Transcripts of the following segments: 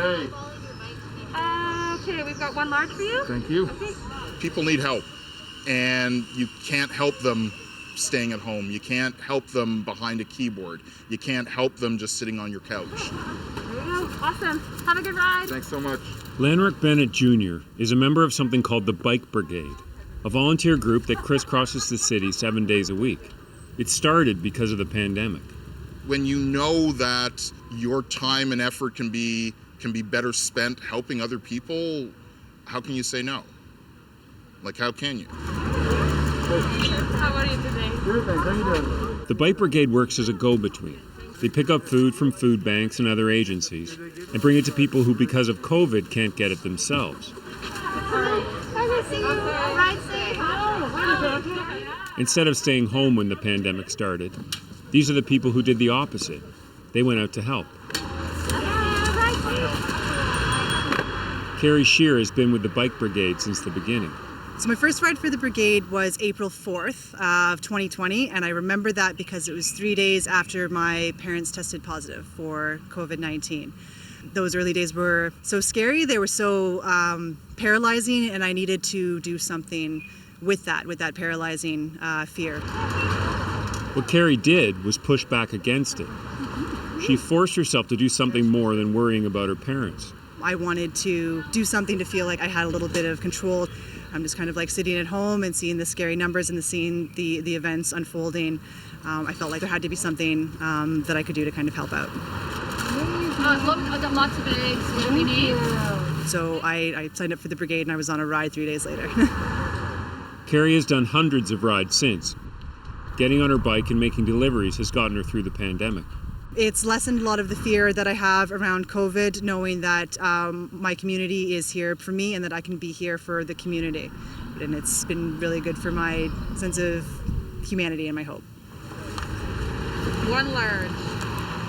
Hey. Okay, we've got one large for you. Thank you. Okay. People need help, and you can't help them staying at home. You can't help them behind a keyboard. You can't help them just sitting on your couch. There you go. Awesome. Have a good ride. Thanks so much. Lanrick Bennett Jr. is a member of something called the Bike Brigade, a volunteer group that crisscrosses the city 7 days a week. It started because of the pandemic. When you know that your time and effort can be better spent helping other people, how can you say no? Like, how can you? How are you today? Good, thanks. How you doing? The Bike Brigade works as a go-between. They pick up food from food banks and other agencies and bring it to people who, because of COVID, can't get it themselves. Instead of staying home when the pandemic started, these are the people who did the opposite. They went out to help. Carrie Shear has been with the Bike Brigade since the beginning. So my first ride for the brigade was April 4th of 2020, and I remember that because it was 3 days after my parents tested positive for COVID-19. Those early days were so scary, they were so paralyzing, and I needed to do something with that paralyzing fear. What Carrie did was push back against it. She forced herself to do something more than worrying about her parents. I wanted to do something to feel like I had a little bit of control. I'm just kind of like sitting at home and seeing the scary numbers and seeing the events unfolding. I felt like there had to be something that I could do to kind of help out. I've got lots of eggs. What do we need? So I signed up for the brigade and I was on a ride 3 days later. Carrie has done hundreds of rides since. Getting on her bike and making deliveries has gotten her through the pandemic. It's lessened a lot of the fear that I have around COVID, knowing that my community is here for me and that I can be here for the community. And it's been really good for my sense of humanity and my hope. One large.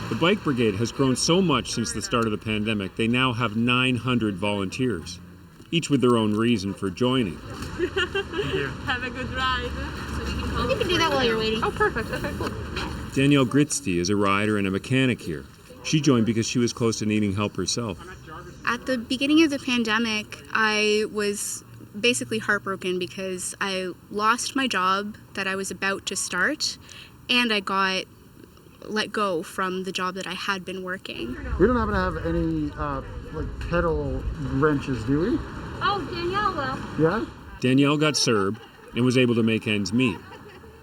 The Bike Brigade has grown so much since the start of the pandemic, they now have 900 volunteers, each with their own reason for joining. Have a good ride. You can do that while you're waiting. Oh, perfect. Okay, cool. Danielle Gritzty is a rider and a mechanic here. She joined because she was close to needing help herself. At the beginning of the pandemic, I was basically heartbroken because I lost my job that I was about to start, and I got let go from the job that I had been working. We don't happen to have any pedal wrenches, do we? Oh, Danielle will. Yeah? Danielle got CERB and was able to make ends meet.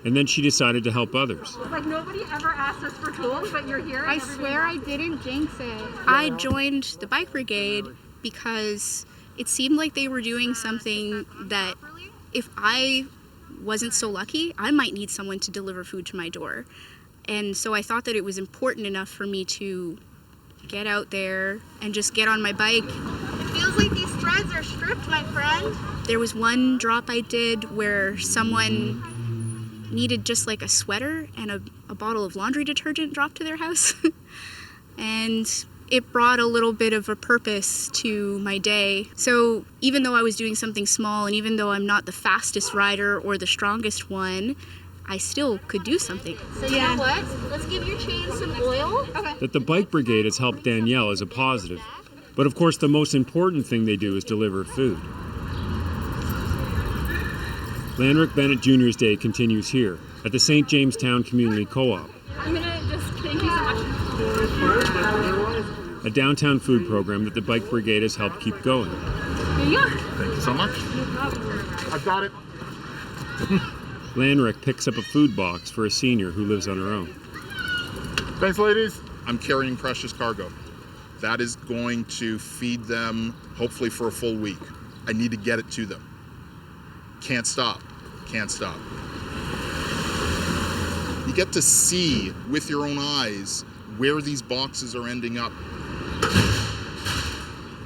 And then she decided to help others. Like, nobody ever asked us for tools, but you're here. I swear I didn't jinx it. I joined the Bike Brigade because it seemed like they were doing something that if I wasn't so lucky, I might need someone to deliver food to my door. And so I thought that it was important enough for me to get out there and just get on my bike. It feels like these threads are stripped, my friend. There was one drop I did where someone needed just like a sweater and a bottle of laundry detergent dropped to their house. And it brought a little bit of a purpose to my day. So even though I was doing something small and even though I'm not the fastest rider or the strongest one, I still could do something. So you know what? Let's give your chain some oil. Okay. That the Bike Brigade has helped Danielle is a positive. But of course, the most important thing they do is deliver food. Lanrick Bennett Jr.'s Day continues here at the St. Jamestown Community Co-op. I'm gonna just thank you so much. A downtown food program that the Bike Brigade has helped keep going. Here you are. Thank you so much. I've got it. Lanrick picks up a food box for a senior who lives on her own. Thanks, ladies. I'm carrying precious cargo. That is going to feed them hopefully for a full week. I need to get it to them. Can't stop. Can't stop. You get to see with your own eyes where these boxes are ending up.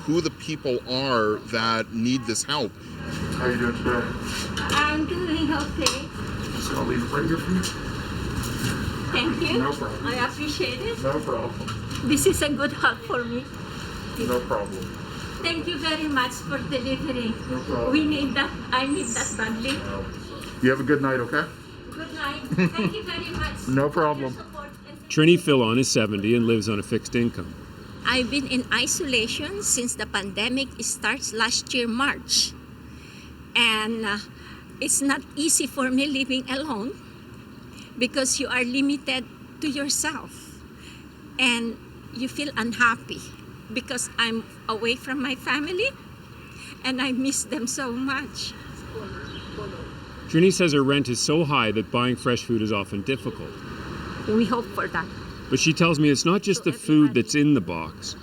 Who the people are that need this help. How are you doing today? I'm doing okay. So I'll leave it right here for you. Thank you. No problem. I appreciate it. No problem. This is a good help for me. No problem. Thank you very much for delivering. No problem. We need that. I need that badly. You have a good night, okay? Good night. Thank you very much. No problem. For your support and Trini Fillon is 70 and lives on a fixed income. I've been in isolation since the pandemic starts last year, March. And it's not easy for me living alone because you are limited to yourself. And you feel unhappy because I'm away from my family and I miss them so much. Trini says her rent is so high that buying fresh food is often difficult. We hope for that. But she tells me it's not just the food that's in the box,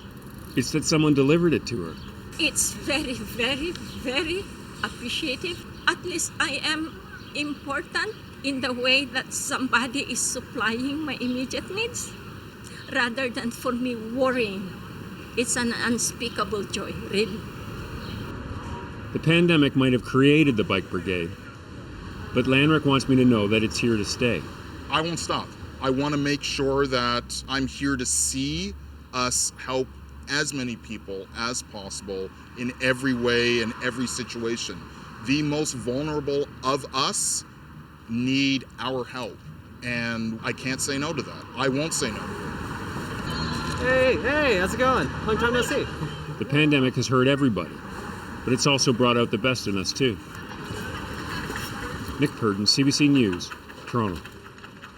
it's that someone delivered it to her. It's very, very, very appreciative. At least I am important in the way that somebody is supplying my immediate needs rather than for me worrying. It's an unspeakable joy, really. The pandemic might have created the Bike Brigade, but Lanrick wants me to know that it's here to stay. I won't stop. I want to make sure that I'm here to see us help as many people as possible in every way and every situation. The most vulnerable of us need our help, and I can't say no to that. I won't say no. Hey, how's it going? Long time no see. The pandemic has hurt everybody, but it's also brought out the best in us too. Nick Purdon, CBC News, Toronto.